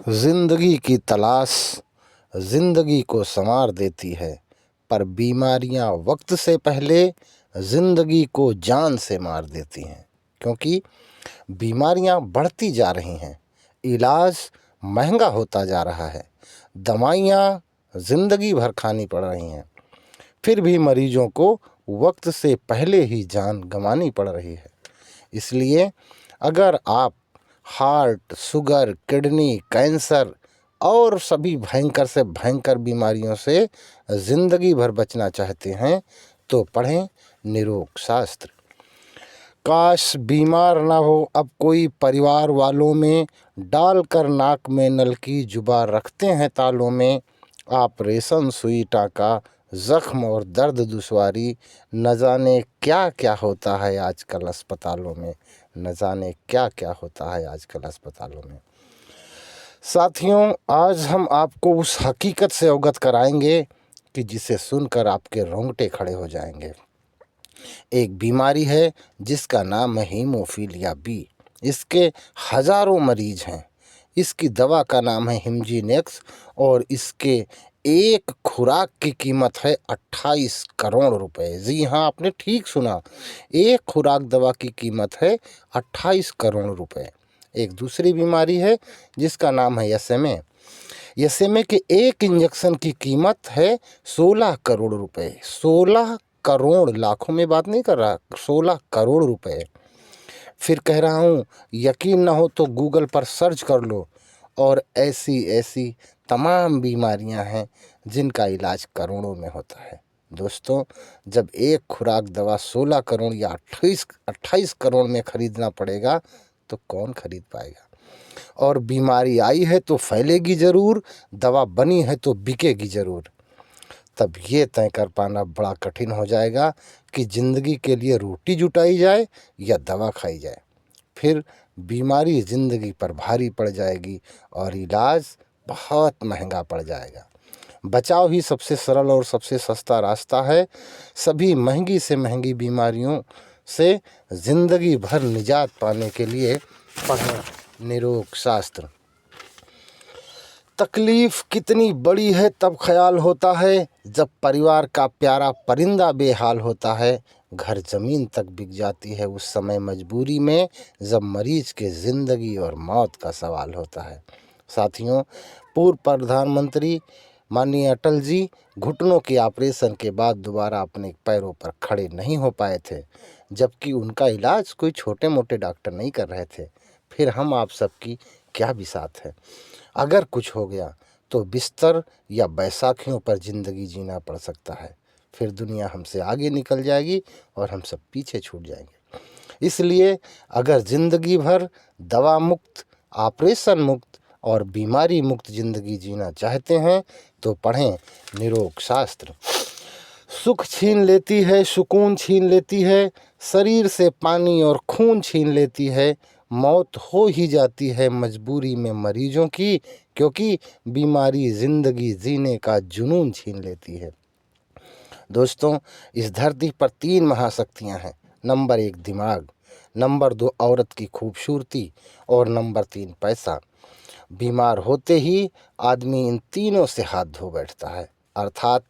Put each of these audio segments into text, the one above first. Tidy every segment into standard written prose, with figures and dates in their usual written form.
जिंदगी की तलाश जिंदगी को संवार देती है, पर बीमारियां वक्त से पहले जिंदगी को जान से मार देती हैं। क्योंकि बीमारियां बढ़ती जा रही हैं, इलाज महंगा होता जा रहा है, दवाइयां जिंदगी भर खानी पड़ रही हैं, फिर भी मरीजों को वक्त से पहले ही जान गंवानी पड़ रही है। इसलिए अगर आप हार्ट, शुगर, किडनी, कैंसर और सभी भयंकर से भयंकर बीमारियों से जिंदगी भर बचना चाहते हैं तो पढ़ें निरोग शास्त्र। काश बीमार ना हो अब कोई परिवार वालों में, डालकर नाक में नल की जुबान रखते हैं तालों में। ऑपरेशन, सुई, टाका, जख्म और दर्द दुश्वारी, न जाने क्या क्या होता है आजकल अस्पतालों में, न जाने क्या क्या होता है आजकल अस्पतालों में। साथियों, आज हम आपको उस हकीकत से अवगत कराएंगे कि जिसे सुनकर आपके रोंगटे खड़े हो जाएंगे। एक बीमारी है जिसका नाम है हीमोफीलिया बी। इसके हजारों मरीज हैं। इसकी दवा का नाम है हिमजीनेक्स और इसके एक खुराक की कीमत है 28 करोड़ रुपए। जी हाँ, आपने ठीक सुना, एक खुराक दवा की कीमत है 28 करोड़ रुपए। एक दूसरी बीमारी है जिसका नाम है एसएमए। एसएमए के एक इंजेक्शन की कीमत है 16 करोड़ रुपए। 16 करोड़, लाखों में बात नहीं कर रहा, 16 करोड़ रुपए। फिर कह रहा हूँ, यकीन ना हो तो गूगल पर सर्च कर लो, और ऐसी ऐसी तमाम बीमारियां हैं जिनका इलाज करोड़ों में होता है। दोस्तों, जब एक खुराक दवा 16 करोड़ या 28 करोड़ में खरीदना पड़ेगा तो कौन खरीद पाएगा। और बीमारी आई है तो फैलेगी ज़रूर, दवा बनी है तो बिकेगी ज़रूर। तब ये तय कर पाना बड़ा कठिन हो जाएगा कि ज़िंदगी के लिए रोटी जुटाई जाए या दवा खाई जाए। फिर बीमारी ज़िंदगी पर भारी पड़ जाएगी और इलाज बहुत महंगा पड़ जाएगा। बचाव ही सबसे सरल और सबसे सस्ता रास्ता है। सभी महंगी से महंगी बीमारियों से ज़िंदगी भर निजात पाने के लिए पढ़ें निरोग शास्त्र। तकलीफ कितनी बड़ी है तब ख्याल होता है, जब परिवार का प्यारा परिंदा बेहाल होता है। घर ज़मीन तक बिक जाती है उस समय मजबूरी में, जब मरीज के ज़िंदगी और मौत का सवाल होता है। साथियों, पूर्व प्रधानमंत्री माननीय अटल जी घुटनों के ऑपरेशन के बाद दोबारा अपने पैरों पर खड़े नहीं हो पाए थे, जबकि उनका इलाज कोई छोटे मोटे डॉक्टर नहीं कर रहे थे। फिर हम आप सबकी क्या बिसात है। अगर कुछ हो गया तो बिस्तर या बैसाखियों पर ज़िंदगी जीना पड़ सकता है। फिर दुनिया हमसे आगे निकल जाएगी और हम सब पीछे छूट जाएंगे। इसलिए अगर ज़िंदगी भर दवा मुक्त, ऑपरेशन मुक्त और बीमारी मुक्त ज़िंदगी जीना चाहते हैं तो पढ़ें निरोग शास्त्र। सुख छीन लेती है, सुकून छीन लेती है, शरीर से पानी और खून छीन लेती है। मौत हो ही जाती है मजबूरी में मरीजों की, क्योंकि बीमारी ज़िंदगी जीने का जुनून छीन लेती है। दोस्तों, इस धरती पर 3 महाशक्तियां हैं। नंबर 1 दिमाग, नंबर 2 औरत की खूबसूरती और नंबर 3 पैसा। बीमार होते ही आदमी इन तीनों से हाथ धो बैठता है। अर्थात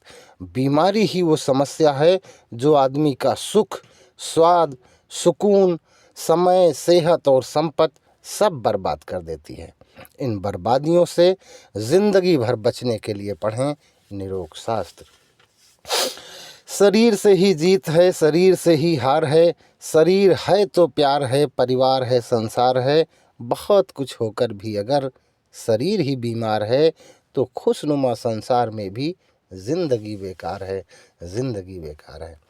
बीमारी ही वो समस्या है जो आदमी का सुख, स्वाद, सुकून, समय, सेहत और संपत्ति सब बर्बाद कर देती है। इन बर्बादियों से जिंदगी भर बचने के लिए पढ़ें निरोग शास्त्र। शरीर से ही जीत है, शरीर से ही हार है। शरीर है तो प्यार है, परिवार है, संसार है। बहुत कुछ होकर भी अगर शरीर ही बीमार है तो खुशनुमा संसार में भी जिंदगी बेकार है, जिंदगी बेकार है।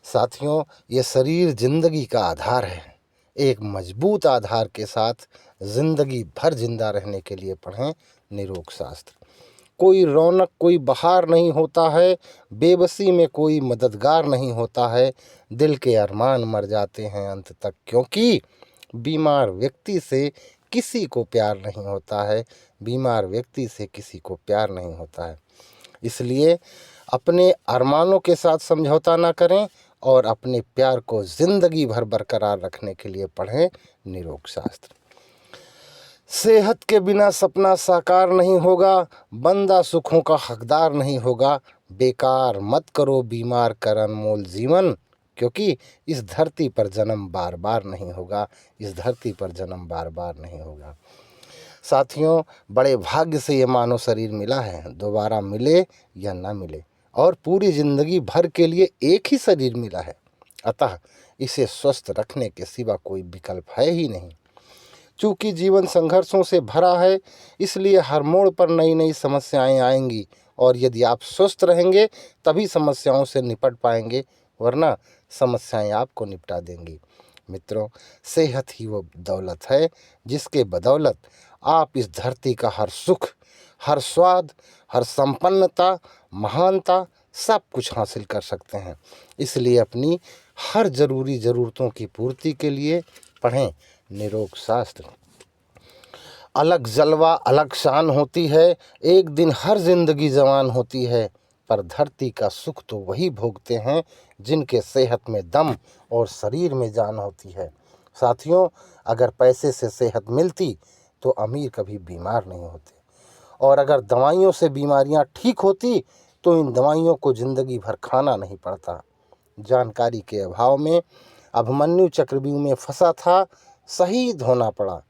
साथियों, ये शरीर जिंदगी का आधार है। एक मजबूत आधार के साथ जिंदगी भर जिंदा रहने के लिए पढ़ें निरोग शास्त्र। कोई रौनक, कोई बहार नहीं होता है, बेबसी में कोई मददगार नहीं होता है। दिल के अरमान मर जाते हैं अंत तक, क्योंकि बीमार व्यक्ति से किसी को प्यार नहीं होता है। बीमार व्यक्ति से किसी को प्यार नहीं होता है। इसलिए अपने अरमानों के साथ समझौता ना करें और अपने प्यार को ज़िंदगी भर बरकरार रखने के लिए पढ़ें निरोग शास्त्र। सेहत के बिना सपना साकार नहीं होगा, बंदा सुखों का हकदार नहीं होगा। बेकार मत करो बीमार कर अनमोल जीवन, क्योंकि इस धरती पर जन्म बार बार नहीं होगा। इस धरती पर जन्म बार बार नहीं होगा। साथियों, बड़े भाग्य से ये मानव शरीर मिला है, दोबारा मिले या ना मिले, और पूरी जिंदगी भर के लिए एक ही शरीर मिला है। अतः इसे स्वस्थ रखने के सिवा कोई विकल्प है ही नहीं। चूँकि जीवन संघर्षों से भरा है, इसलिए हर मोड़ पर नई नई समस्याएं आएंगी, और यदि आप स्वस्थ रहेंगे तभी समस्याओं से निपट पाएंगे, वरना समस्याएं आपको निपटा देंगी। मित्रों, सेहत ही वो दौलत है जिसके बदौलत आप इस धरती का हर सुख, हर स्वाद, हर संपन्नता, महानता सब कुछ हासिल कर सकते हैं। इसलिए अपनी हर ज़रूरी ज़रूरतों की पूर्ति के लिए पढ़ें निरोग शास्त्र। अलग जलवा अलग शान होती है, एक दिन हर जिंदगी जवान होती है, पर धरती का सुख तो वही भोगते हैं जिनके सेहत में दम और शरीर में जान होती है। साथियों, अगर पैसे से सेहत मिलती तो अमीर कभी बीमार नहीं होते, और अगर दवाइयों से बीमारियां ठीक होती तो इन दवाइयों को जिंदगी भर खाना नहीं पड़ता। जानकारी के अभाव में अभिमन्यु चक्रव्यूह में फंसा था, शहीद होना पड़ा।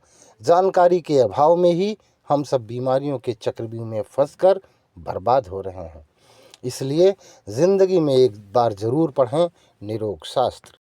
जानकारी के अभाव में ही हम सब बीमारियों के चक्रव्यूह में फंसकर बर्बाद हो रहे हैं। इसलिए ज़िंदगी में एक बार ज़रूर पढ़ें निरोग शास्त्र।